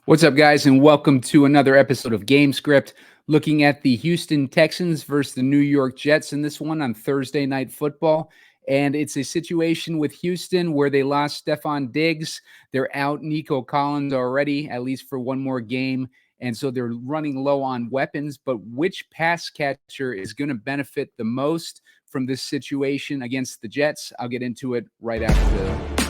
What's up, guys, and welcome to another episode of Gamescript, looking at the Houston Texans versus the New York Jets in this one on Thursday Night Football. And it's a situation with Houston where they lost Stefon Diggs. They're out Nico Collins already, at least for one more game. And so they're running low on weapons. But which pass catcher is going to benefit the most from this situation against the Jets? I'll get into it right after the...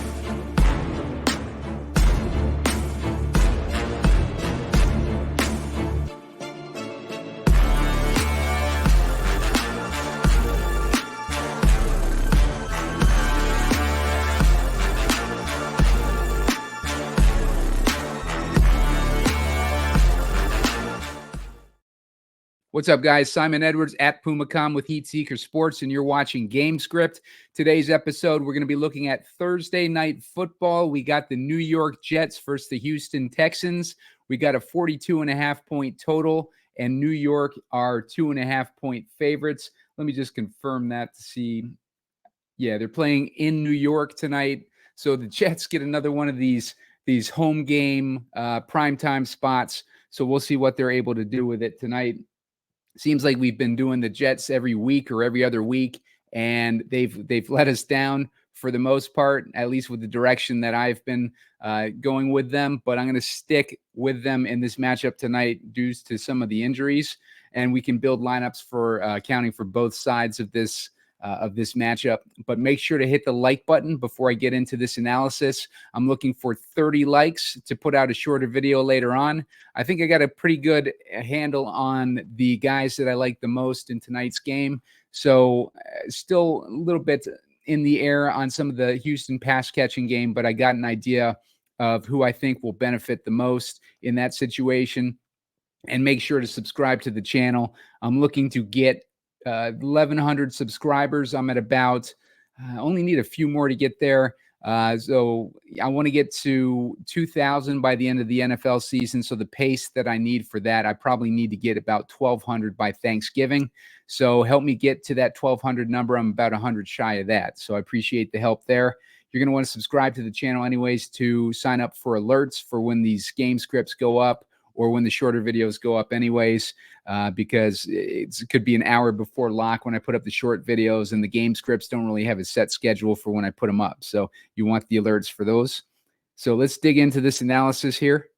What's up, guys? Simon Edwards at Pumacom with Heat Seeker Sports, and you're watching Gamescript. Today's episode, we're going to be looking at Thursday Night Football. We got the New York Jets versus the Houston Texans. We got a 42.5-point total, and New York are 2.5-point favorites. Let me just confirm that to see. Yeah, they're playing in New York tonight, so the Jets get another one of these home game primetime spots. So we'll see what they're able to do with it tonight. Seems like we've been doing the Jets every week or every other week, and they've let us down for the most part, at least with the direction that I've been going with them. But I'm going to stick with them in this matchup tonight due to some of the injuries, and we can build lineups for accounting for both sides of this matchup. But make sure to hit the like button before I get into this analysis. I'm looking for 30 likes to put out a shorter video later on. I think I got a pretty good handle on the guys that I like the most in tonight's game. So still a little bit in the air on some of the Houston pass catching game, but I got an idea of who I think will benefit the most in that situation. And make sure to subscribe to the channel. I'm looking to get 1,100 subscribers. I'm at about, only need a few more to get there. So I want to get to 2,000 by the end of the NFL season. So the pace that I need for that, I probably need to get about 1,200 by Thanksgiving. So help me get to that 1,200 number. I'm about 100 shy of that. So I appreciate the help there. You're going to want to subscribe to the channel anyways to sign up for alerts for when these game scripts go up, or when the shorter videos go up anyways, because it could be an hour before lock when I put up the short videos, and the game scripts don't really have a set schedule for when I put them up. So you want the alerts for those. So let's dig into this analysis here.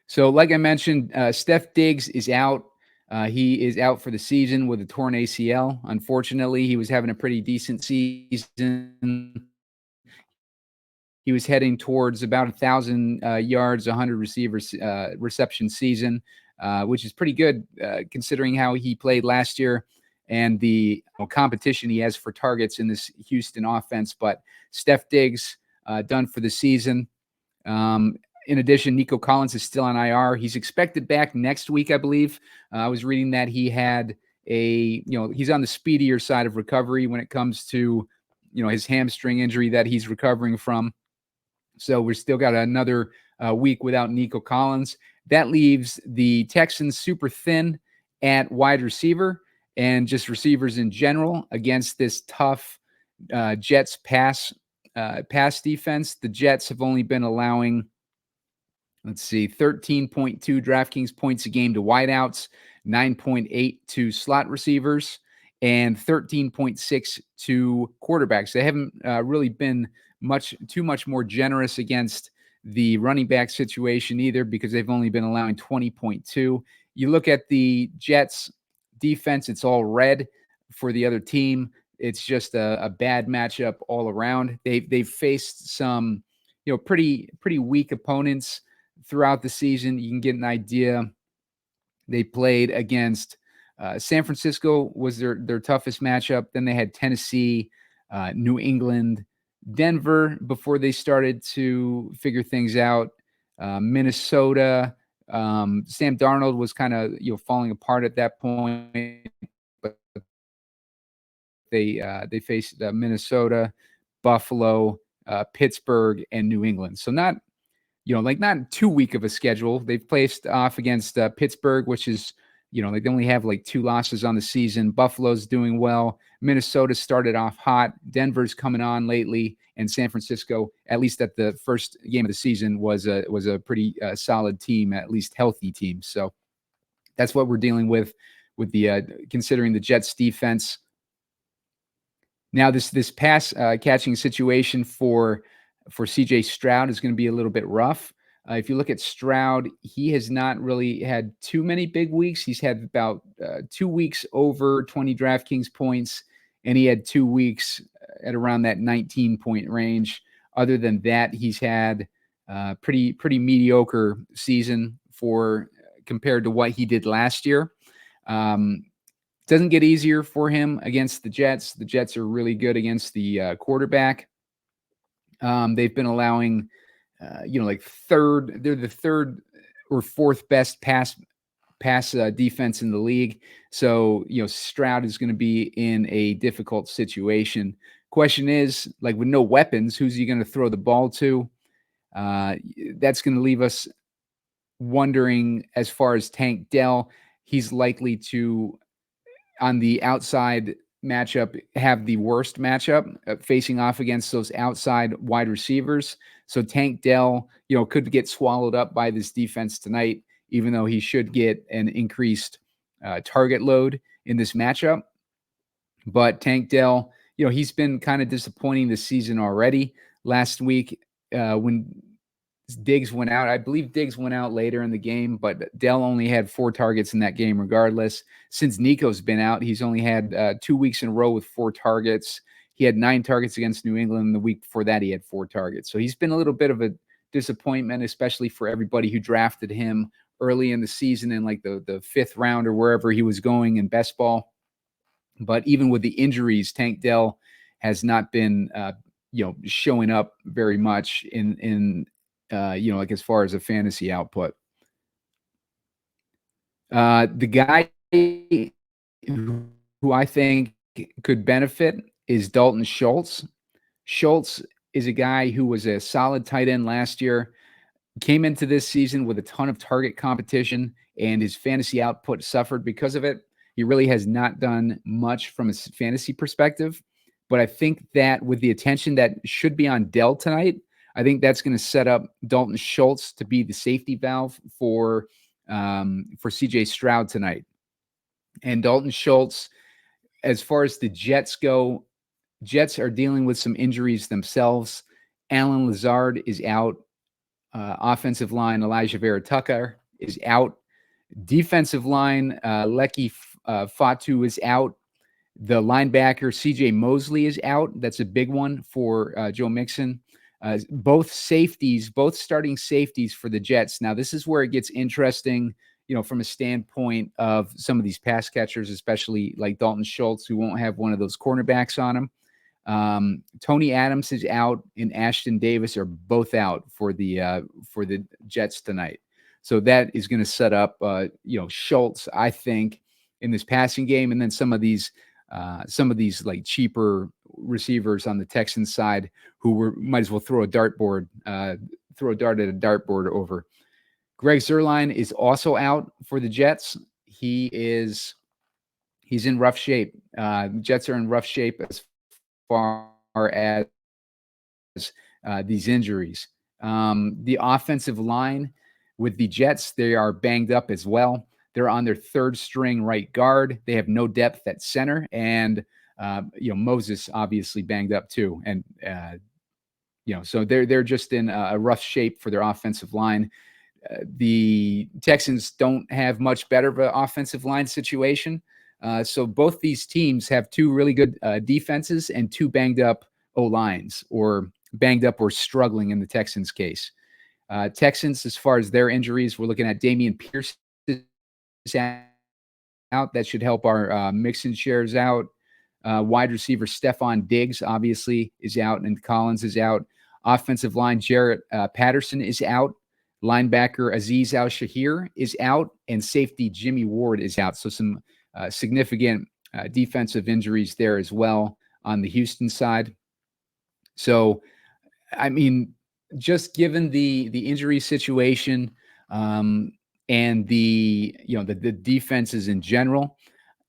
So like I mentioned, Steph Diggs is out. He is out for the season with a torn ACL. Unfortunately, he was having a pretty decent season. He was heading towards about 1,000 yards, 100 receivers reception season, which is pretty good considering how he played last year and the competition he has for targets in this Houston offense. But Steph Diggs done for the season. In addition, Nico Collins is still on IR. He's expected back next week, I believe. I was reading that he had he's on the speedier side of recovery when it comes to, his hamstring injury that he's recovering from. So we're still got another week without Nico Collins. That leaves the Texans super thin at wide receiver and just receivers in general against this tough Jets pass defense. The Jets have only been allowing, 13.2 DraftKings points a game to wideouts, 9.8 to slot receivers, and 13.6 to quarterbacks. They haven't really been too much more generous against the running back situation either, because they've only been allowing 20.2. You look at the Jets defense, it's all red for the other team. It's just a bad matchup all around. They've faced some, pretty weak opponents throughout the season. You can get an idea. They played against San Francisco was their toughest matchup. Then they had Tennessee, New England, Denver before they started to figure things out. Minnesota. Sam Darnold was kind of falling apart at that point, but they faced Minnesota, Buffalo, Pittsburgh, and New England. So not not too weak of a schedule. They've placed off against Pittsburgh, which is they only have like 2 losses on the season. Buffalo's doing well. Minnesota started off hot. Denver's coming on lately, and San Francisco, at least at the first game of the season, was a pretty solid team, at least healthy team. So that's what we're dealing with the considering the Jets defense. Now this pass catching situation for CJ Stroud is going to be a little bit rough. If you look at Stroud, he has not really had too many big weeks. He's had about 2 weeks over 20 DraftKings points, and he had 2 weeks at around that 19-point range. Other than that, he's had pretty mediocre season compared to what he did last year. Doesn't get easier for him against the Jets. The Jets are really good against the quarterback. They've been allowing, like they're the third or fourth best pass defense in the league. So, Stroud is going to be in a difficult situation. Question is, like, with no weapons, who's he going to throw the ball to? That's going to leave us wondering as far as Tank Dell. He's likely to, on the outside matchup, have the worst matchup facing off against those outside wide receivers. So Tank Dell, could get swallowed up by this defense tonight, even though he should get an increased target load in this matchup. But Tank Dell, he's been kind of disappointing this season already. Last week, when Diggs went out, I believe Diggs went out later in the game, but Dell only had 4 targets in that game regardless. Since Nico's been out, he's only had 2 weeks in a row with 4 targets. He had 9 targets against New England. The week before that, he had 4 targets. So he's been a little bit of a disappointment, especially for everybody who drafted him early in the season in like the 5th round or wherever he was going in best ball. But even with the injuries, Tank Dell has not been, showing up very much in like as far as a fantasy output. The guy who I think could benefit is Dalton Schultz. Schultz is a guy who was a solid tight end last year, came into this season with a ton of target competition, and his fantasy output suffered because of it. He really has not done much from a fantasy perspective, but I think that with the attention that should be on Dell tonight, I think that's going to set up Dalton Schultz to be the safety valve for CJ Stroud tonight. And Dalton Schultz, as far as the Jets go, Jets are dealing with some injuries themselves. Allen Lazard is out. Offensive line, Elijah Vera-Tucker is out. Defensive line, Leki Fatu is out. The linebacker, CJ Mosley, is out. That's a big one for Joe Mixon. Both starting safeties for the Jets. Now, this is where it gets interesting, from a standpoint of some of these pass catchers, especially like Dalton Schultz, who won't have one of those cornerbacks on him. Tony Adams is out, and Ashton Davis are both out for the Jets tonight. So that is going to set up, Schultz, I think, in this passing game, and then some of these like cheaper receivers on the Texans side who might as well throw a dart at a dartboard over. Greg Zuerlein is also out for the Jets. He's in rough shape. Jets are in rough shape as far as these injuries. The offensive line with the Jets, they are banged up as well. They're on their 3rd string right guard. They have no depth at center, and Moses obviously banged up too. And so they're just in a rough shape for their offensive line. The Texans don't have much better of an offensive line situation. So both these teams have 2 really good defenses and 2 banged up O-lines, or banged up or struggling in the Texans' case. Texans, as far as their injuries, we're looking at Dameon Pierce is out. That should help our Mixon shares out. Wide receiver Stefon Diggs obviously is out, and Collins is out. Offensive line Jarrett Patterson is out. Linebacker Azeez Al-Shahir is out, and safety Jimmy Ward is out. So some significant defensive injuries there as well on the Houston side. So, I mean, just given the injury situation, and the defenses in general.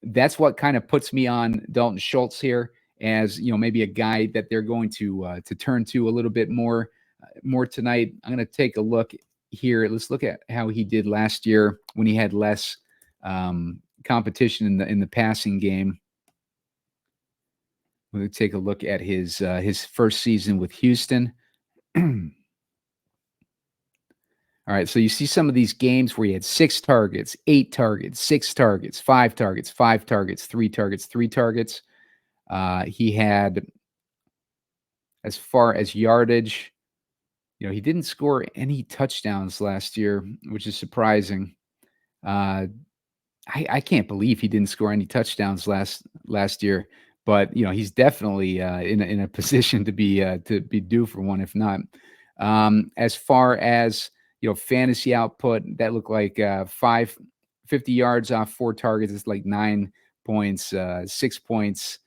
That's what kind of puts me on Dalton Schultz here as, maybe a guy that they're going to turn to a little bit more tonight. I'm going to take a look here. Let's look at how he did last year when he had less competition in the passing game. We'll take a look at his first season with Houston. All right, so you see some of these games where he had 6 targets, 8 targets, 6 targets, 5 targets, 5 targets, 3 targets, 3 targets. He had, as far as yardage, he didn't score any touchdowns last year, which is surprising. I can't believe he didn't score any touchdowns last year, but he's definitely in a position to be due for one, if not. As far as fantasy output, that looked like 50 yards off 4 targets. It's like 9 points, 6 points,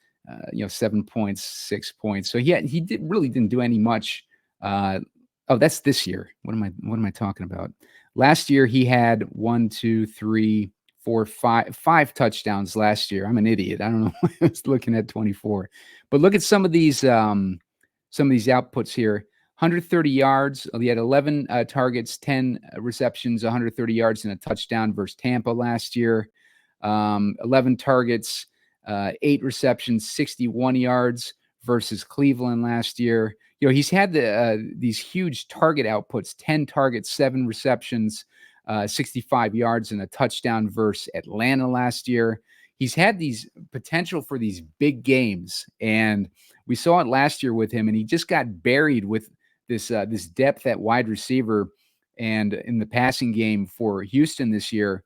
7 points, 6 points. So he really didn't do any much. Oh, that's this year. What am I talking about? Last year he had 1, 2, 3, 4, 5 touchdowns last year. I'm an idiot. I don't know. I was looking at 24, but look at some of these outputs here. 130 yards. He had 11 targets, 10 receptions, 130 yards, and a touchdown versus Tampa last year. 11 targets, 8 receptions, 61 yards versus Cleveland last year. He's had these huge target outputs: 10 targets, 7 receptions, 65 yards, and a touchdown versus Atlanta last year. He's had these potential for these big games, and we saw it last year with him, and he just got buried with this depth at wide receiver and in the passing game for Houston this year.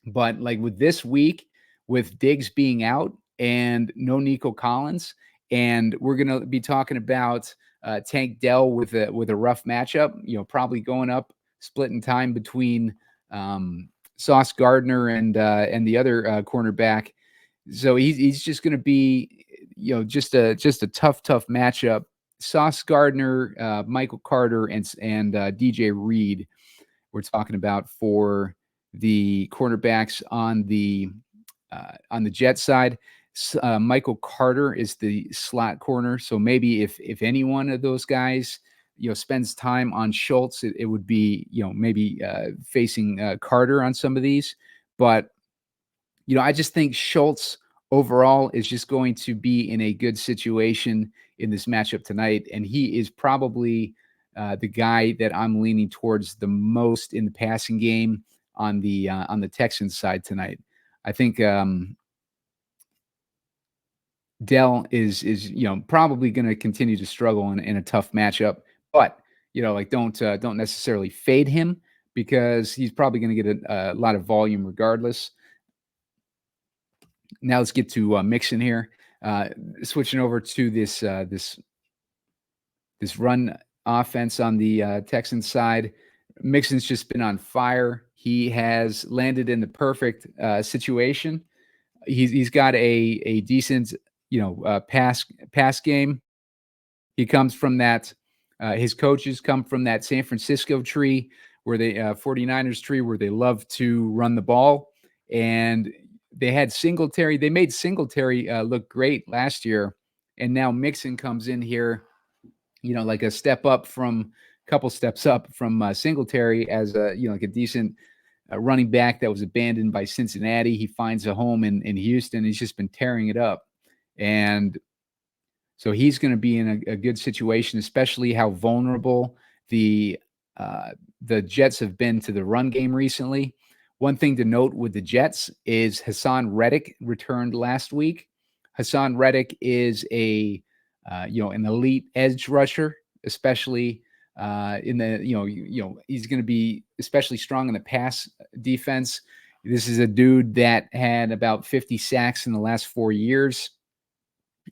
But like with this week, with Diggs being out and no Nico Collins, and we're going to be talking about Tank Dell with a rough matchup, probably going up, splitting time between Sauce Gardner and the other cornerback. So he's just going to be, just a tough matchup. Sauce Gardner, Michael Carter, and DJ Reed, we're talking about for the cornerbacks on the Jets side. Michael Carter is the slot corner, so maybe if any one of those guys spends time on Schultz, it would be maybe facing Carter on some of these. But I just think Schultz overall is just going to be in a good situation in this matchup tonight, and he is probably the guy that I'm leaning towards the most in the passing game on the Texans side tonight. I think Dell is probably going to continue to struggle in a tough matchup, but don't necessarily fade him because he's probably going to get a lot of volume regardless. Now let's get to Mixon here. Switching over to this run offense on the Texans side. Mixon's just been on fire. He has landed in the perfect situation. He's got a decent pass game. He comes from that. His coaches come from that San Francisco tree where they 49ers tree where they love to run the ball, and they had Singletary. They made Singletary look great last year, and now Mixon comes in here, like a couple steps up from Singletary as like a decent running back that was abandoned by Cincinnati. He finds a home in Houston. He's just been tearing it up, and so he's going to be in a good situation, especially how vulnerable the Jets have been to the run game recently. One thing to note with the Jets is Hassan Reddick returned last week. Hassan Reddick is an elite edge rusher, especially in the he's going to be especially strong in the pass defense. This is a dude that had about 50 sacks in the last 4 years,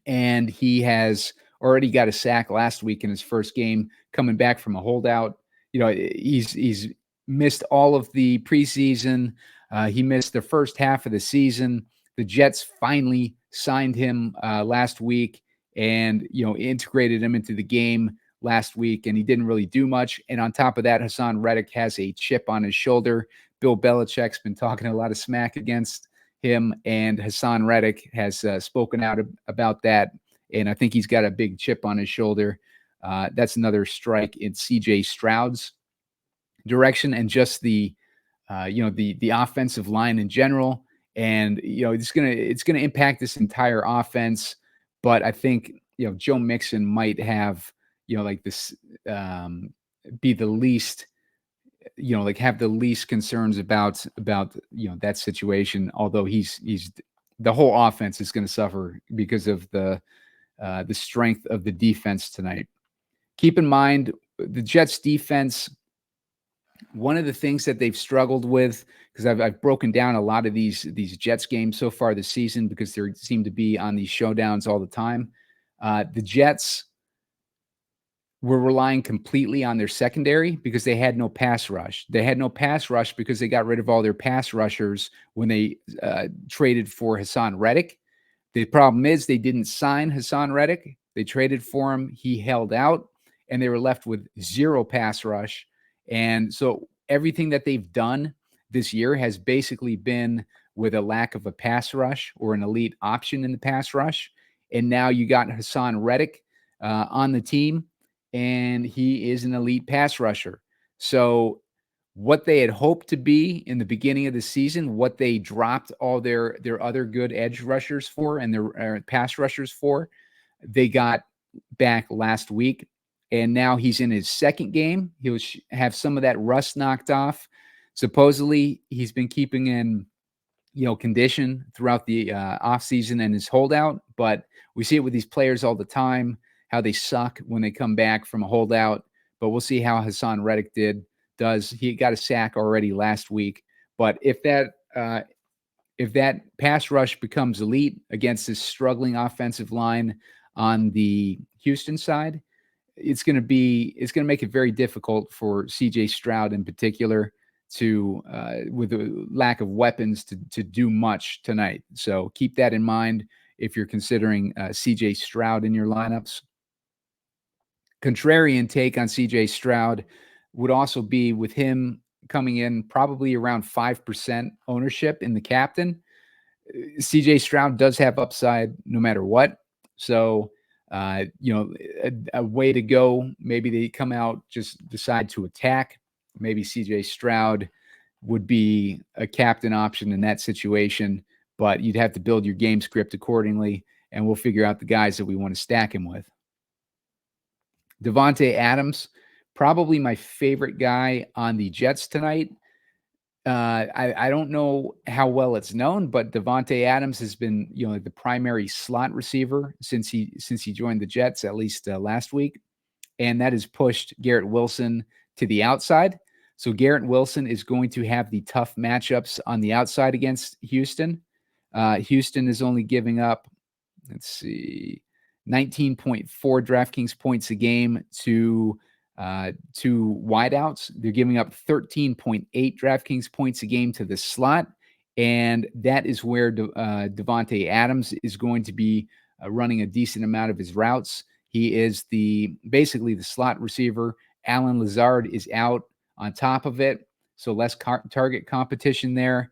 and he has already got a sack last week in his first game coming back from a holdout. He's missed all of the preseason. He missed the first half of the season. The Jets finally signed him last week and integrated him into the game last week, and he didn't really do much. And on top of that, Hassan Reddick has a chip on his shoulder. Bill Belichick's been talking a lot of smack against him, and Hassan Reddick has spoken out about that, and I think he's got a big chip on his shoulder. That's another strike in CJ Stroud's direction, and just the offensive line in general. And it's gonna impact this entire offense. But I think Joe Mixon might have like this be the least have the least concerns about that situation. Although he's the whole offense is going to suffer because of the strength of the defense tonight. Keep in mind the Jets defense. One of the things that they've struggled with, because I've broken down a lot of these Jets games so far this season because they seem to be on these showdowns all the time. The Jets were relying completely on their secondary because they had no pass rush. They had no pass rush because they got rid of all their pass rushers when they traded for Hassan Reddick. The problem is they didn't sign Hassan Reddick. They traded for him. He held out, and they were left with zero pass rush. And so everything that they've done this year has basically been with a lack of a pass rush or an elite option in the pass rush. And now you got Hassan Reddick on the team, and he is an elite pass rusher. So what they had hoped to be in the beginning of the season, what they dropped all their other good edge rushers for and their pass rushers for, they got back last week. And now he's in his second game. He'll have some of that rust knocked off. Supposedly, he's been keeping in, condition throughout the offseason and his holdout. But we see it with these players all the time, how they suck when they come back from a holdout. But we'll see how Hassan Reddick does. He got a sack already last week. But if that pass rush becomes elite against this struggling offensive line on the Houston side, it's going to make it very difficult for CJ Stroud in particular to, with a lack of weapons, to do much tonight. So keep that in mind if you're considering CJ Stroud in your lineups. Contrarian take on CJ Stroud would also be with him coming in probably around 5% ownership in the captain. CJ Stroud does have upside no matter what. So, a way to go, maybe they come out, just decide to attack. Maybe CJ Stroud would be a captain option in that situation, but you'd have to build your game script accordingly, and we'll figure out the guys that we want to stack him with. Davante Adams, probably my favorite guy on the Jets tonight. I don't know how well it's known, but Davante Adams has been, the primary slot receiver since he joined the Jets, at least last week, and that has pushed Garrett Wilson to the outside. So Garrett Wilson is going to have the tough matchups on the outside against Houston. Houston is only giving up, 19.4 DraftKings points a game to wideouts. They're giving up 13.8 DraftKings points a game to the slot, and that is where Davante Adams is going to be running a decent amount of his routes. He is basically the slot receiver. Allen Lazard is out on top of it, so less target competition there.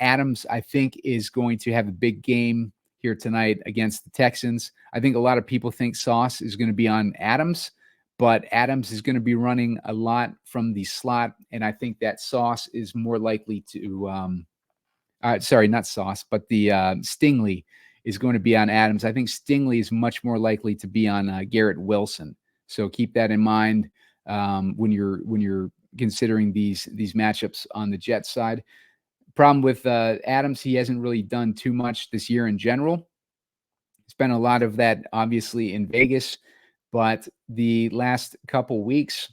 Adams, I think, is going to have a big game here tonight against the Texans. I think a lot of people think Sauce is going to be on Adams, but Adams is going to be running a lot from the slot, and I think that Sauce is more likely to not Sauce, but the Stingley is going to be on Adams. I think Stingley is much more likely to be on Garrett Wilson. So keep that in mind when you're considering these matchups on the Jets side. Problem with Adams, he hasn't really done too much this year in general. Spent a lot of that obviously in Vegas, but the last couple weeks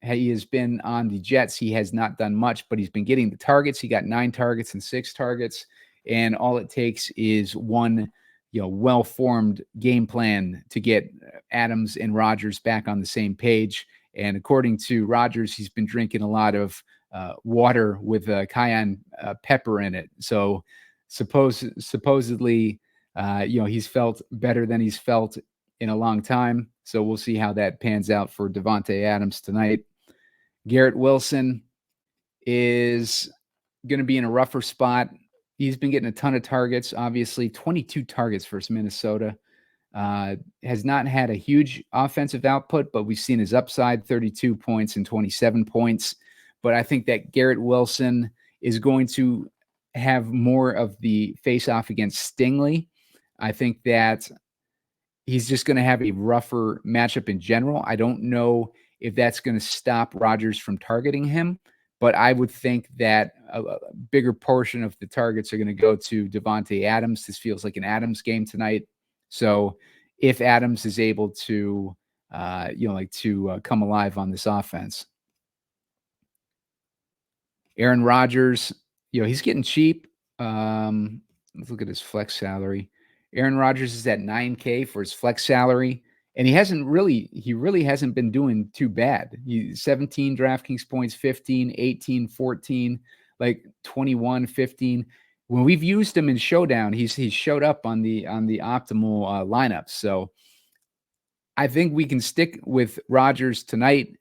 he has been on the Jets. He has not done much, but he's been getting the targets. He got 9 targets and 6 targets, and all it takes is one well-formed game plan to get Adams and Rodgers back on the same page. And according to Rodgers, he's been drinking a lot of water with cayenne pepper in it. So supposedly, he's felt better than he's felt in a long time. So we'll see how that pans out for Davante Adams tonight. Garrett Wilson is going to be in a rougher spot. He's been getting a ton of targets, obviously 22 targets versus Minnesota. Has not had a huge offensive output, but we've seen his upside, 32 points and 27 points. But I think that Garrett Wilson is going to have more of the face-off against Stingley. I think that he's just going to have a rougher matchup in general. I don't know if that's going to stop Rodgers from targeting him, but I would think that a bigger portion of the targets are going to go to Davante Adams. This feels like an Adams game tonight. So if Adams is able to, come alive on this offense, Aaron Rodgers, he's getting cheap. Let's look at his flex salary. Aaron Rodgers is at $9K for his flex salary, and he really hasn't been doing too bad. 17 DraftKings points, 15, 18, 14, like 21, 15. When we've used him in Showdown, he's showed up on the optimal lineups. So I think we can stick with Rodgers tonight.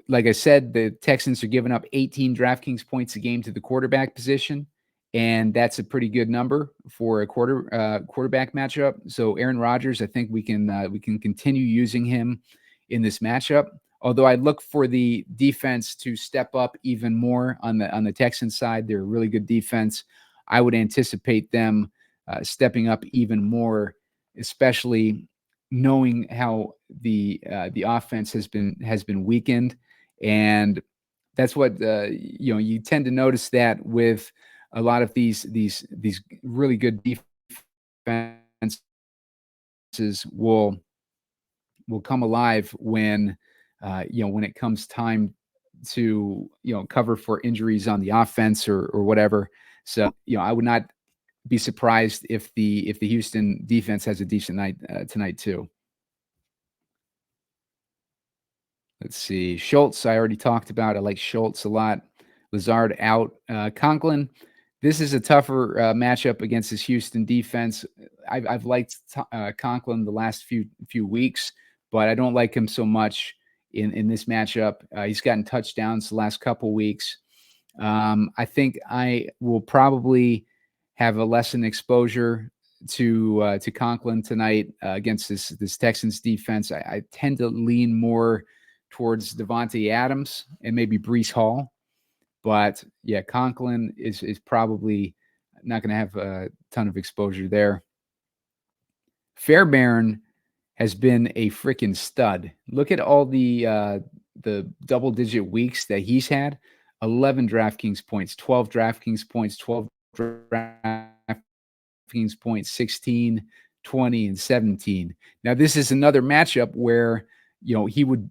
Like I said, the Texans are giving up 18 DraftKings points a game to the quarterback position, and that's a pretty good number for a quarterback matchup. So Aaron Rodgers, I think we can continue using him in this matchup. Although I look for the defense to step up even more on the Texans side. They're a really good defense. I would anticipate them stepping up even more, especially knowing how the offense has been weakened. And that's what you tend to notice that with a lot of these really good defenses will come alive when it comes time to cover for injuries on the offense or whatever. So I would not be surprised if the Houston defense has a decent night tonight too. Let's see. Schultz, I already talked about. I like Schultz a lot. Lazard out. Conklin, this is a tougher matchup against this Houston defense. I've liked Conklin the last few weeks, but I don't like him so much in this matchup. He's gotten touchdowns the last couple weeks. I think I will probably have a lessened exposure to Conklin tonight against this Texans defense. I tend to lean more towards Davante Adams and maybe Breece Hall. But yeah, Conklin is probably not going to have a ton of exposure there. Fairbairn has been a freaking stud. Look at all the double-digit weeks that he's had. 11 DraftKings points, 12 DraftKings points, 12 DraftKings points, 16, 20, and 17. Now, this is another matchup where, he would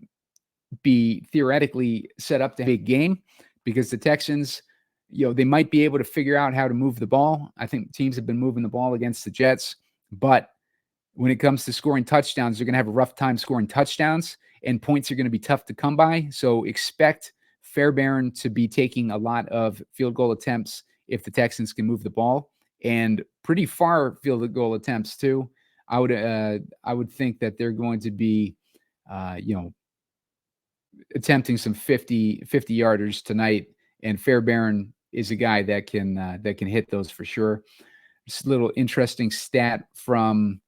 be theoretically set up to have a big game because the Texans, they might be able to figure out how to move the ball. I think teams have been moving the ball against the Jets, but when it comes to scoring touchdowns, they're going to have a rough time scoring touchdowns, and points are going to be tough to come by. So expect Fairbairn to be taking a lot of field goal attempts if the Texans can move the ball, and pretty far field goal attempts too. I would think that they're going to be, attempting some 50 yarders tonight, and Fairbairn is a guy that can hit those for sure. Just a little interesting stat from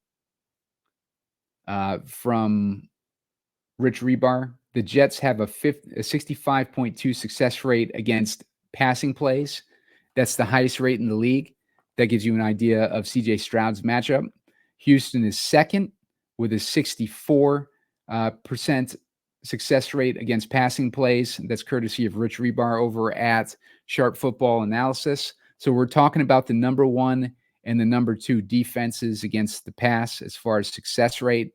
Rich Rebar. The Jets have a 65.2 success rate against passing plays. That's the highest rate in the league. That gives you an idea of CJ Stroud's matchup. Houston is second with a 64% success rate against passing plays. That's courtesy of Rich Rebar over at Sharp Football Analysis. So we're talking about the number one and the number two defenses against the pass as far as success rate.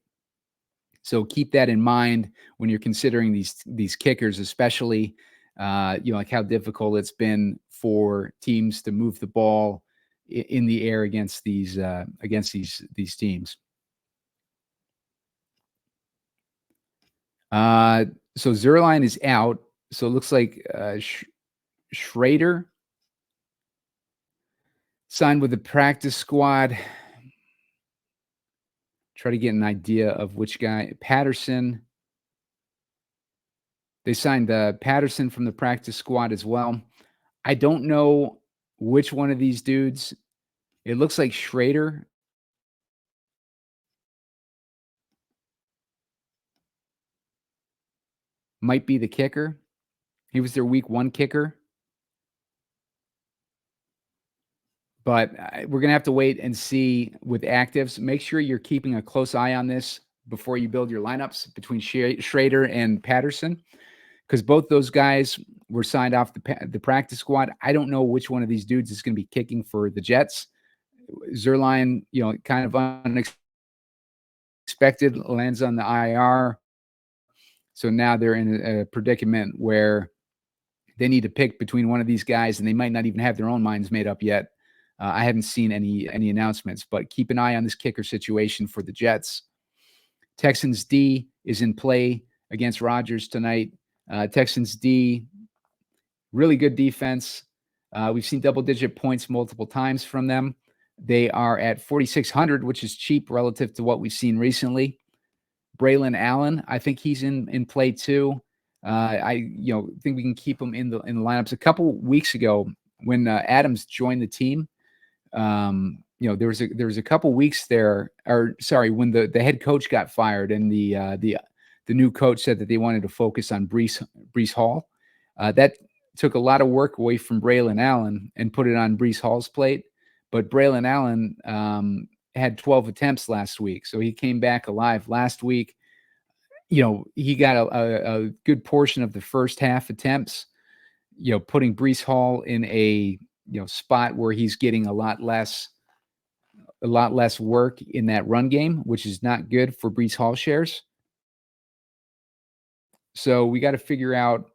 So keep that in mind when you're considering these kickers, especially like how difficult it's been for teams to move the ball in the air against these teams. So Zerline is out. So it looks like Schrader signed with the practice squad. try to get an idea of which guy. Patterson. They signed Patterson from the practice squad as well. I don't know which one of these dudes. It looks like Schrader might be the kicker. He was their week 1 kicker. But we're going to have to wait and see with actives. Make sure you're keeping a close eye on this before you build your lineups between Schrader and Patterson, because both those guys were signed off the practice squad. I don't know which one of these dudes is going to be kicking for the Jets. Zerline, kind of unexpected, lands on the IR. So now they're in a predicament where they need to pick between one of these guys, and they might not even have their own minds made up yet. I haven't seen any announcements, but keep an eye on this kicker situation for the Jets. Texans D is in play against Rodgers tonight. Texans D, really good defense. We've seen double-digit points multiple times from them. They are at 4,600, which is cheap relative to what we've seen recently. Braylon Allen, I think he's in play too. I think we can keep him in the lineups. A couple weeks ago, when Adams joined the team, there was a couple weeks there, when the head coach got fired and the new coach said that they wanted to focus on Breece Hall. That took a lot of work away from Braylon Allen and put it on Breece Hall's plate. But Braylon Allen had 12 attempts last week, so he came back alive last week. He got a good portion of the first half attempts, putting Breece Hall in a spot where he's getting a lot less work in that run game, which is not good for Breece Hall shares. So we got to figure out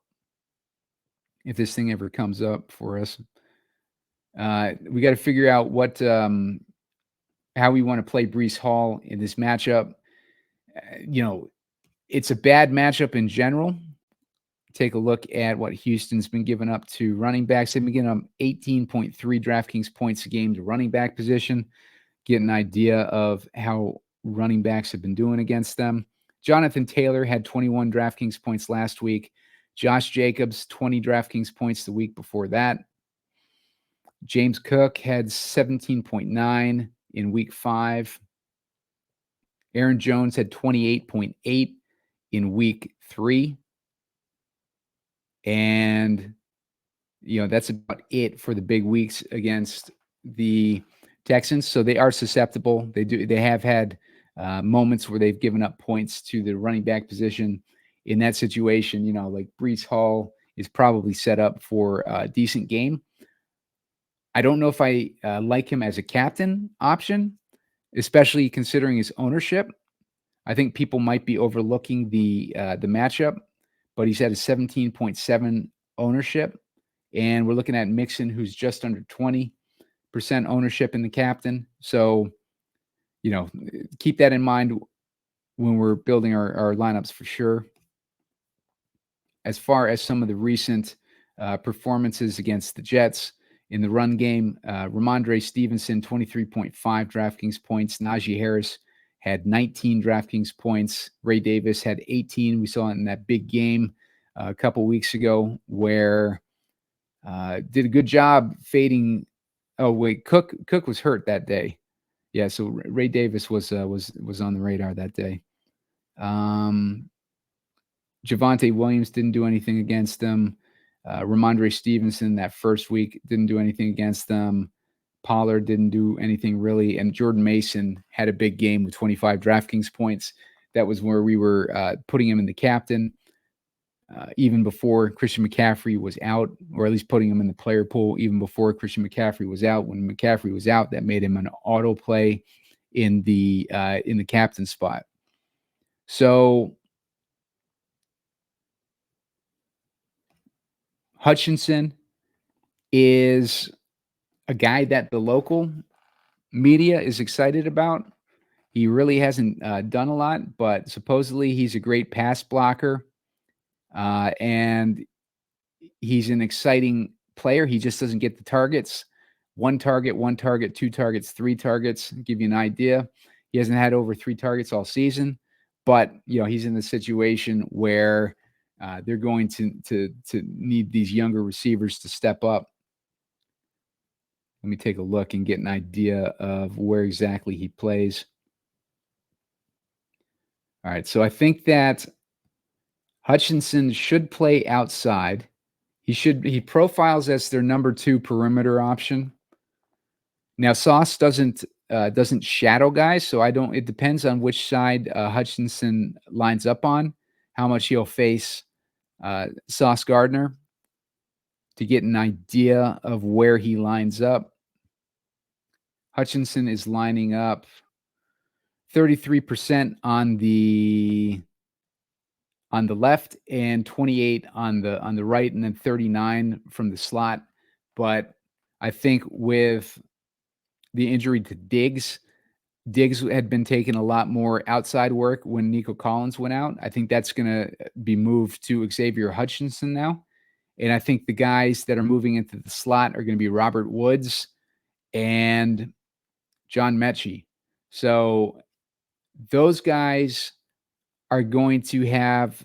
if this thing ever comes up for us. We got to figure out how we want to play Breece Hall in this matchup. It's a bad matchup in general. Take a look at what Houston's been giving up to running backs. They've been giving up 18.3 DraftKings points a game to running back position. Get an idea of how running backs have been doing against them. Jonathan Taylor had 21 DraftKings points last week. Josh Jacobs, 20 DraftKings points the week before that. James Cook had 17.9 in week 5. Aaron Jones had 28.8 in week 3. And, that's about it for the big weeks against the Texans. So they are susceptible. They have had moments where they've given up points to the running back position. In that situation, like Breece Hall is probably set up for a decent game. I don't know if I like him as a captain option, especially considering his ownership. I think people might be overlooking the matchup, but he's at a 17.7 ownership, and we're looking at Mixon, who's just under 20% ownership in the captain. So, keep that in mind when we're building our lineups for sure. As far as some of the recent performances against the Jets in the run game, Ramondre Stevenson, 23.5 DraftKings points. Najee Harris had 19 DraftKings points. Ray Davis had 18. We saw it in that big game a couple weeks ago where did a good job fading. Oh, wait, Cook was hurt that day. Yeah, so Ray Davis was on the radar that day. Javonte Williams didn't do anything against them. Ramondre Stevenson that first week didn't do anything against them. Pollard didn't do anything really. And Jordan Mason had a big game with 25 DraftKings points. That was where we were putting him in the captain even before Christian McCaffrey was out, or at least putting him in the player pool even before Christian McCaffrey was out. When McCaffrey was out, that made him an auto play in the captain spot. So Hutchinson is a guy that the local media is excited about. He really hasn't done a lot, but supposedly he's a great pass blocker, and he's an exciting player. He just doesn't get the targets. 1 target, 2 targets, 3 targets. I'll give you an idea. He hasn't had over 3 targets all season, but he's in the situation where they're going to need these younger receivers to step up. Let me take a look and get an idea of where exactly he plays. All right, so I think that Hutchinson should play outside. He profiles as their number 2 perimeter option. Now Sauce doesn't shadow guys, so it depends on which side Hutchinson lines up on, how much he'll face Sauce Gardner to get an idea of where he lines up. Hutchinson is lining up 33% on the left and 28 on the right, and then 39 from the slot. But I think with the injury to Diggs had been taking a lot more outside work when Nico Collins went out. I think that's going to be moved to Xavier Hutchinson now. And I think the guys that are moving into the slot are going to be Robert Woods and John Mechie. So those guys are going to have,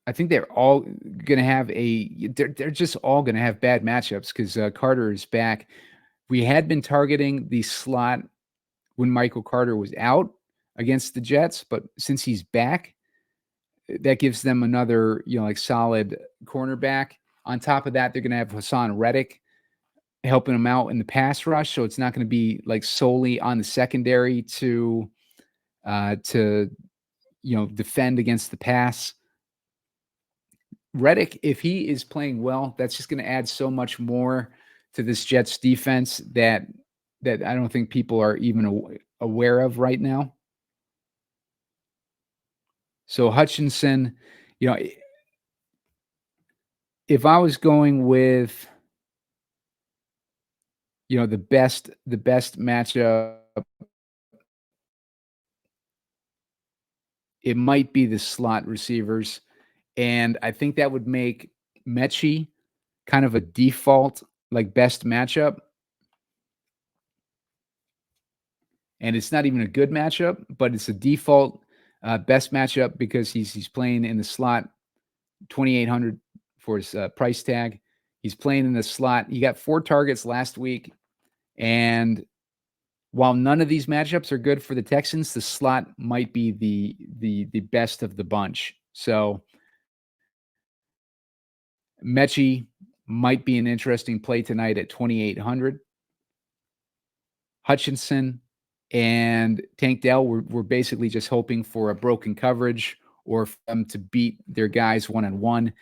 I think they're all going to have they're just all going to have bad matchups because Carter is back. We had been targeting the slot when Michael Carter was out against the Jets, but since he's back, that gives them another, solid cornerback. On top of that, they're going to have Hassan Reddick helping them out in the pass rush, so it's not going to be solely on the secondary to defend against the pass. Reddick, if he is playing well, that's just going to add so much more to this Jets defense that I don't think people are even aware of right now. So Hutchinson, if I was going with the best matchup, it might be the slot receivers, and I think that would make Mechie kind of a default best matchup. And it's not even a good matchup, but it's a default best matchup because he's playing in the slot, $2,800 for his price tag. He's playing in the slot. He got 4 targets last week, and while none of these matchups are good for the Texans, the slot might be the best of the bunch. So Mechie might be an interesting play tonight at 2,800. Hutchinson and Tank Dell were basically just hoping for a broken coverage or for them to beat their guys one-on-one.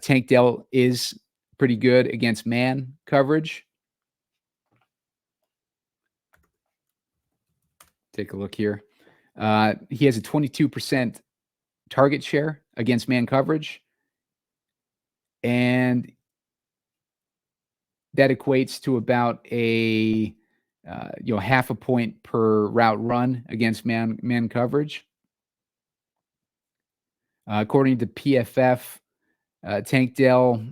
Tank Dell is pretty good against man coverage. Take a look here. He has a 22% target share against man coverage, and that equates to about a half a point per route run against man coverage. According to PFF, Tank Dell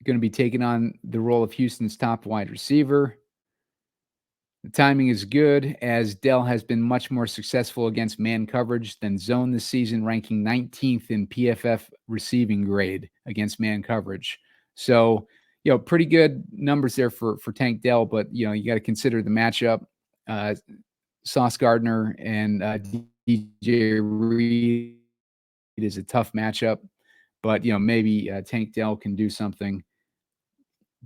going to be taking on the role of Houston's top wide receiver. The timing is good as Dell has been much more successful against man coverage than zone this season, ranking 19th in PFF receiving grade against man coverage. So, pretty good numbers there for Tank Dell, but, you got to consider the matchup. Sauce Gardner and DJ Reed is a tough matchup, but, maybe Tank Dell can do something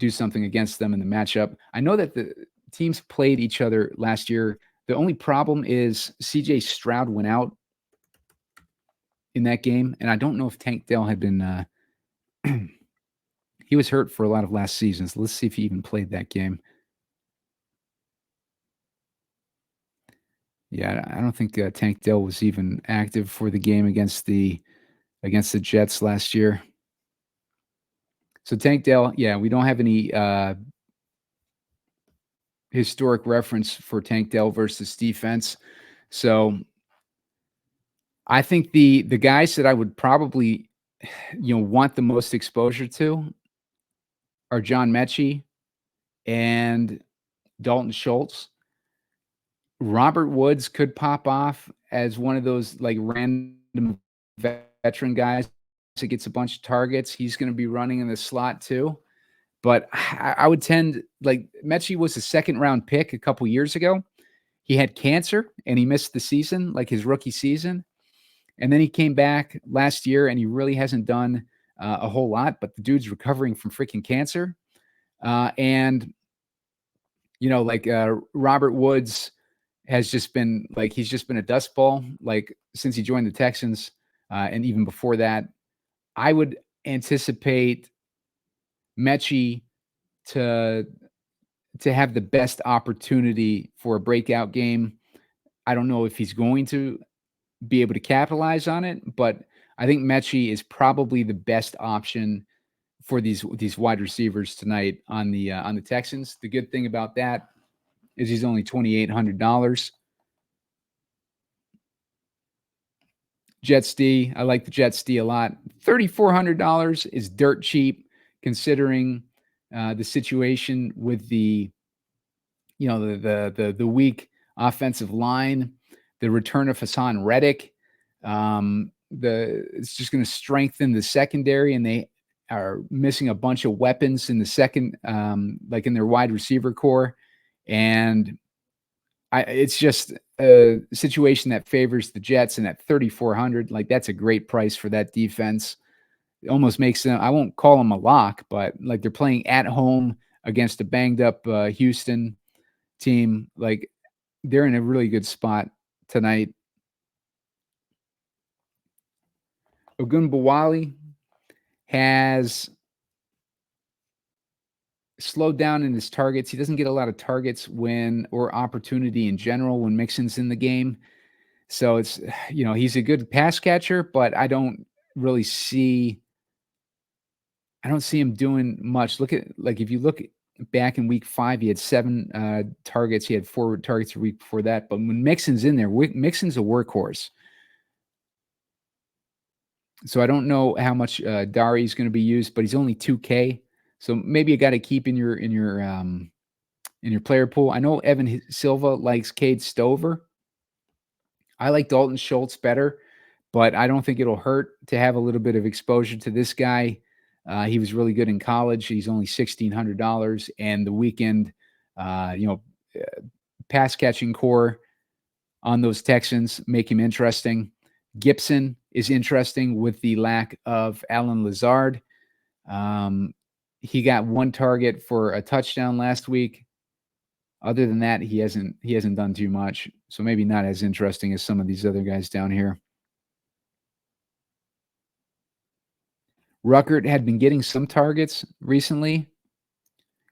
against them in the matchup. I know that the teams played each other last year. The only problem is CJ Stroud went out in that game, and I don't know if Tank Dell had been he was hurt for a lot of last season. So let's see if he even played that game. Yeah, I don't think Tank Dell was even active for the game against the Jets last year. So Tank Dell, yeah, we don't have any historic reference for Tank Dell versus defense. So I think the guys that I would probably want the most exposure to are John Mechie and Dalton Schultz. Robert Woods could pop off as one of those like random veteran guys that gets a bunch of targets. He's going to be running in the slot too. But I would tend, like, Mechie was a second-round pick a couple years ago. He had cancer, and he missed the season, like his rookie season. And then he came back last year, and he really hasn't done a whole lot. But the dude's recovering from freaking cancer. And, Robert Woods has just been, like, he's just been a dust ball, like, since he joined the Texans. And even before that, I would anticipate Mechie to have the best opportunity for a breakout game. I don't know if he's going to be able to capitalize on it, but I think Mechie is probably the best option for these wide receivers tonight on the Texans. The good thing about that is he's only $2,800. Jets D, I like the Jets D a lot. $3,400 is dirt cheap considering the situation with the weak offensive line, the return of Hassan Reddick. It's just going to strengthen the secondary, and they are missing a bunch of weapons in the second, like in their wide receiver core. And it's just a situation that favors the Jets, and at 3,400, like, that's a great price for that defense. It almost makes them, I won't call them a lock, but like, they're playing at home against a banged up Houston team. Like, they're in a really good spot tonight. Ogunbowale has slowed down in his targets. He doesn't get a lot of targets or opportunity in general when Mixon's in the game. So it's, he's a good pass catcher, but I don't see him doing much. If you look back in week 5, he had 7 targets. He had 4 targets a week before that. But when Mixon's in there, Mixon's a workhorse. So I don't know how much Dari is going to be used, but he's only $2K. So maybe you got to keep in your player pool. I know Evan Silva likes Cade Stover. I like Dalton Schultz better, but I don't think it'll hurt to have a little bit of exposure to this guy. He was really good in college. He's only $1,600, and the weekend, pass catching core on those Texans make him interesting. Gibson is interesting with the lack of Allen Lazard. He got 1 target for a touchdown last week. Other than that, he hasn't done too much. So maybe not as interesting as some of these other guys down here. Ruckert had been getting some targets recently.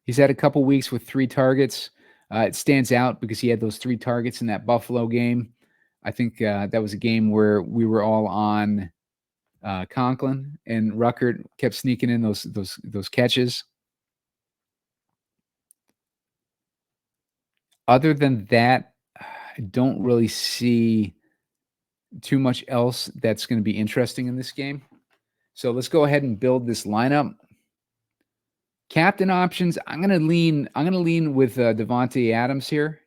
He's had a couple weeks with 3 targets. It stands out because he had those 3 targets in that Buffalo game. I think that was a game where we were all on Conklin, and Ruckert kept sneaking in those catches. Other than that, I don't really see too much else that's going to be interesting in this game. So let's go ahead and build this lineup. Captain options, I'm going to lean with Davante Adams here.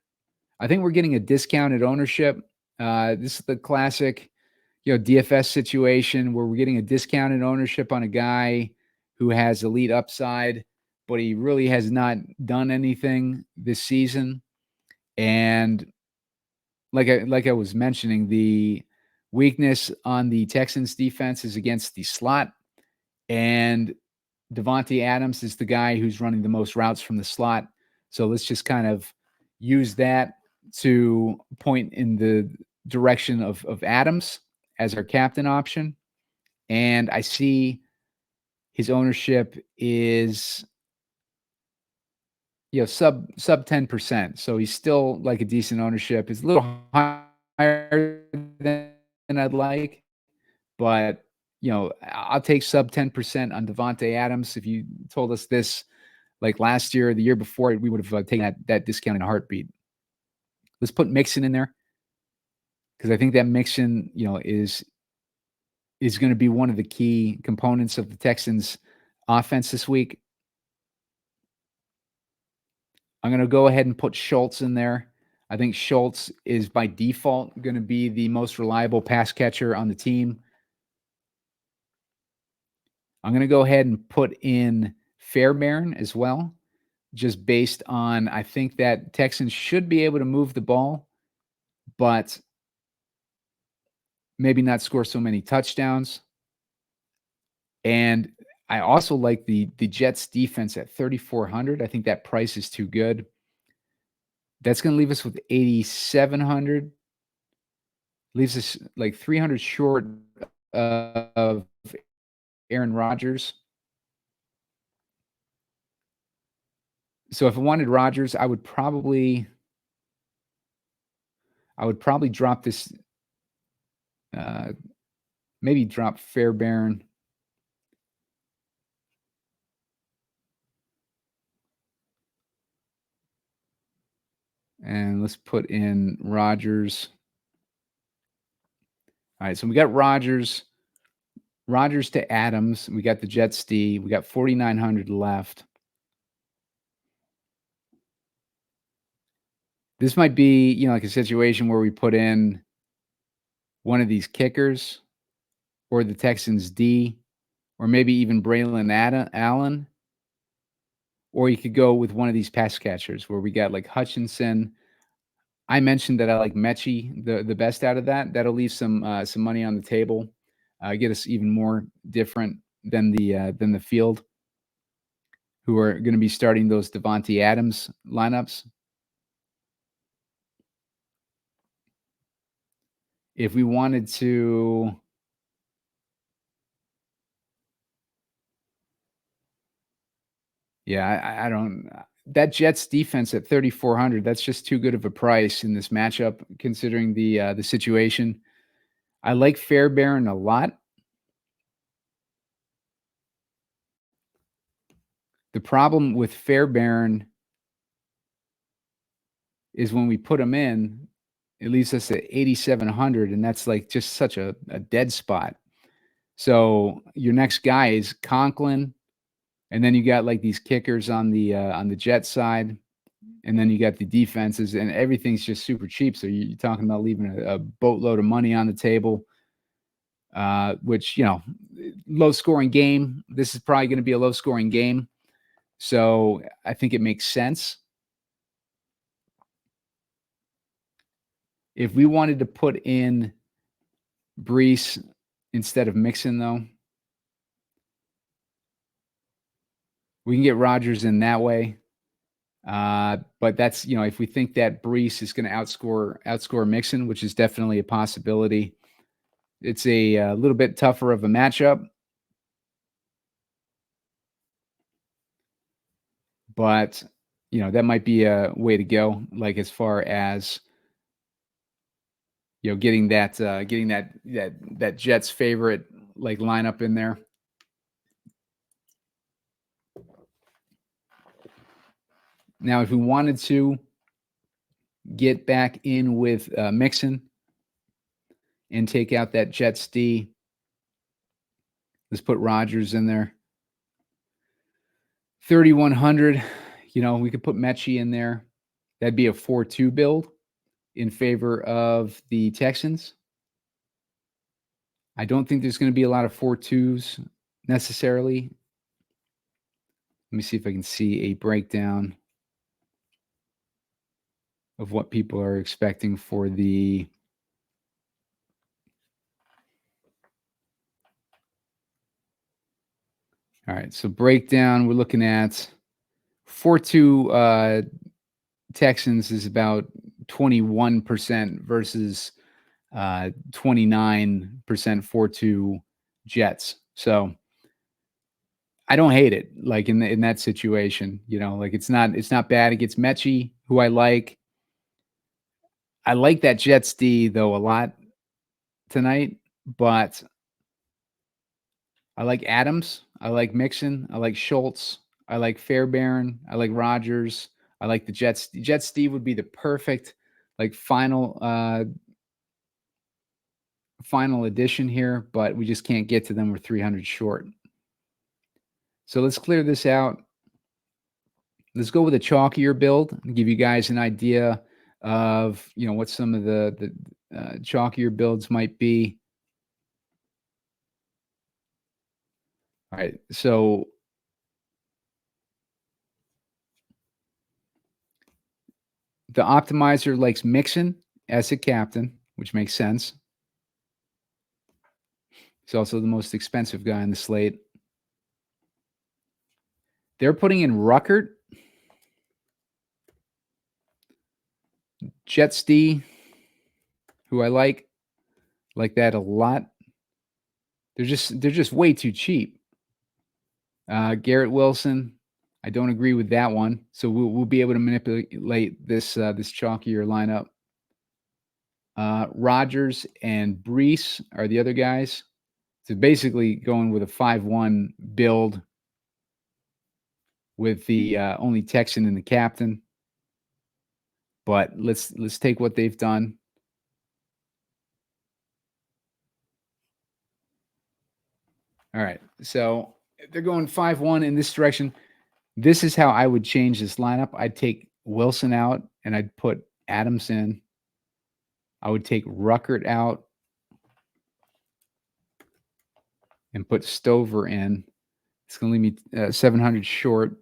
I think we're getting a discounted ownership. This is the classic, DFS situation where we're getting a discounted ownership on a guy who has elite upside, but he really has not done anything this season. And like I was mentioning, the weakness on the Texans defense is against the slot, and Davante Adams is the guy who's running the most routes from the slot. So let's just kind of use that to point in the direction of Adams as our captain option. And I see his ownership is sub 10%. So he's still like a decent ownership. It's a little higher than I'd like, but I'll take sub 10% on Davante Adams. If you told us this like last year or the year before, we would have taken that discount in a heartbeat. Let's put Mixon in there, because I think that Mixon, is going to be one of the key components of the Texans' offense this week. I'm going to go ahead and put Schultz in there. I think Schultz is by default going to be the most reliable pass catcher on the team. I'm going to go ahead and put in Fairbairn as well, just based on I think that Texans should be able to move the ball, but maybe not score so many touchdowns. And I also like the Jets defense at 3,400. I think that price is too good. That's going to leave us with 8,700. Leaves us like 300 short of Aaron Rodgers. So if I wanted Rodgers, I would probably drop this, maybe drop Fairbairn. And let's put in Rodgers. All right, so we got Rodgers to Adams. We got the Jets D. We got 4,900 left. This might be, like a situation where we put in one of these kickers or the Texans D, or maybe even Braylon Allen. Or you could go with one of these pass catchers where we got like Hutchinson. I mentioned that I like Mechie the best out of that. That'll leave some money on the table, get us even more different than the field, who are going to be starting those Devontae Adams lineups. If we wanted to, yeah, I don't. That Jets defense at 3,400. That's just too good of a price in this matchup, considering the situation. I like Fairbairn a lot. The problem with Fairbairn is when we put him in, it leaves us at 8,700, and that's like just such a dead spot. So your next guy is Conklin, and then you got like these kickers on the Jet side, and then you got the defenses, and everything's just super cheap. So you're talking about leaving a boatload of money on the table, which, low scoring game. This is probably going to be a low scoring game. So I think it makes sense. If we wanted to put in Breece instead of Mixon, though, we can get Rodgers in that way. But that's, if we think that Breece is going to outscore Mixon, which is definitely a possibility, it's a little bit tougher of a matchup. But, that might be a way to go, like as far as, getting that Jets favorite like lineup in there. Now, if we wanted to get back in with Mixon and take out that Jets D, let's put Rodgers in there. 3,100. We could put Mechie in there. That'd be a 4-2 build in favor of the Texans. I don't think there's going to be a lot of 4-2s necessarily. Let me see if I can see a breakdown of what people are expecting for the all right, so breakdown, we're looking at 4-2 Texans is about 21% versus 29% 4-2 Jets. So I don't hate it, like in that situation, like it's not bad. It gets Mechie, who I like. I like that Jets D though a lot tonight, but I like Adams, I like Mixon, I like Schultz, I like Fairbairn, I like Rodgers, I like the Jets. Jets D would be the perfect like final edition here, but we just can't get to them. We're 300 short. So let's clear this out. Let's go with a chalkier build and give you guys an idea of, what some of the chalkier builds might be. All right, so the optimizer likes Mixon as a captain, which makes sense. He's also the most expensive guy on the slate. They're putting in Ruckert, Jets D, who I like that a lot. They're just way too cheap. Garrett Wilson, I don't agree with that one. So we'll be able to manipulate this chalkier lineup. Rodgers and Breece are the other guys. So basically going with a 5-1 build with the only Texan and the captain. But let's take what they've done. All right. So they're going 5-1 in this direction. This is how I would change this lineup. I'd take Wilson out and I'd put Adams in. I would take Ruckert out and put Stover in. It's going to leave me 700 short.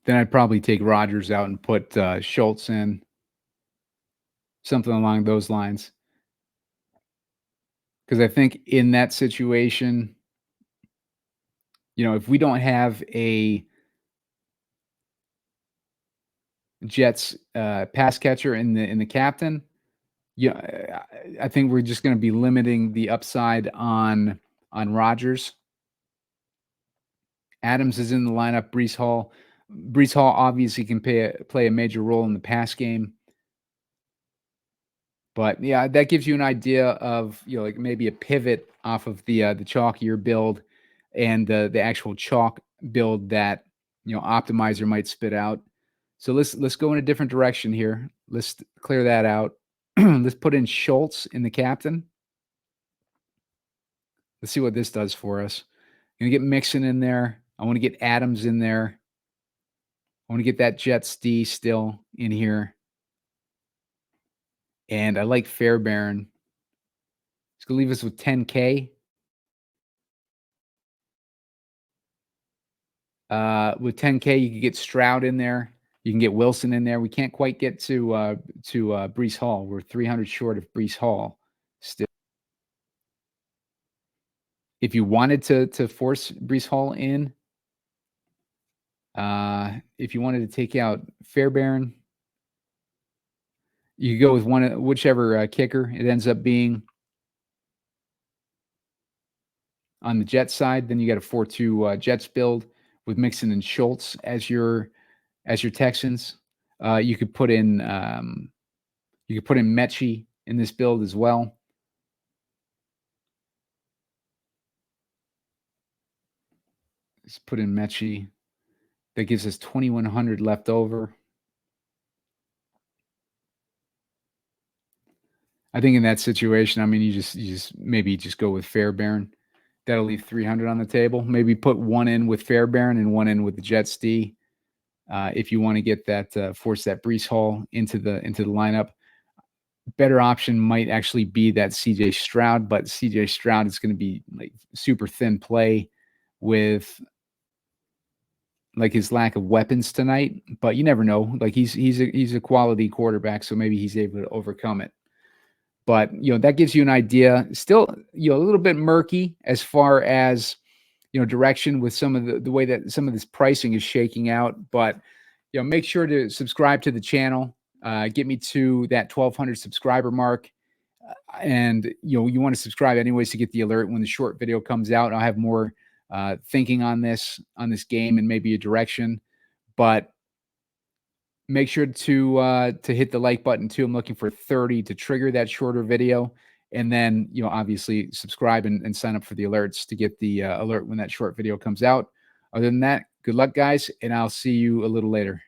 Then I'd probably take Rodgers out and put Schultz in. Something along those lines. Because I think in that situation, if we don't have a Jets pass catcher in the captain, I think we're just going to be limiting the upside on Rodgers. Adams is in the lineup. Breece Hall obviously can play a major role in the pass game. But yeah, that gives you an idea of like maybe a pivot off of the chalkier build and the actual chalk build that optimizer might spit out. So let's go in a different direction here. Let's clear that out. Let's put in Schultz in the captain. Let's see what this does for us. I'm gonna get Mixon in there. I want to get Adams in there. I want to get that Jets D still in here. And I like Fairbairn. It's going to leave us with 10K. With 10K, you can get Stroud in there. You can get Wilson in there. We can't quite get to Breece Hall. We're 300 short of Breece Hall still. If you wanted to force Breece Hall in, if you wanted to take out Fairbairn, you could go with whichever kicker it ends up being. On the Jets side, then you got a 4-2 Jets build with Mixon and Schultz as your Texans. You could put in Mechie in this build as well. Let's put in Mechie. That gives us 2,100 left over. I think in that situation, I mean, you just maybe just go with Fairbairn. That'll leave 300 on the table. Maybe put one in with Fairbairn and one in with the Jets D. If you want to get that, force that Breece Hall into the lineup. Better option might actually be that CJ Stroud, but CJ Stroud is going to be like super thin play with like his lack of weapons tonight. But you never know. Like he's a quality quarterback, so maybe he's able to overcome it. But that gives you an idea. Still, a little bit murky as far as direction with some of the way that some of this pricing is shaking out. But make sure to subscribe to the channel. Get me to that 1,200 subscriber mark, and you want to subscribe anyways to get the alert when the short video comes out. I'll have more thinking on this game and maybe a direction, but make sure to hit the like button too. I'm looking for 30 to trigger that shorter video. And then, obviously subscribe and sign up for the alerts to get the alert when that short video comes out. Other than that, good luck, guys, and I'll see you a little later.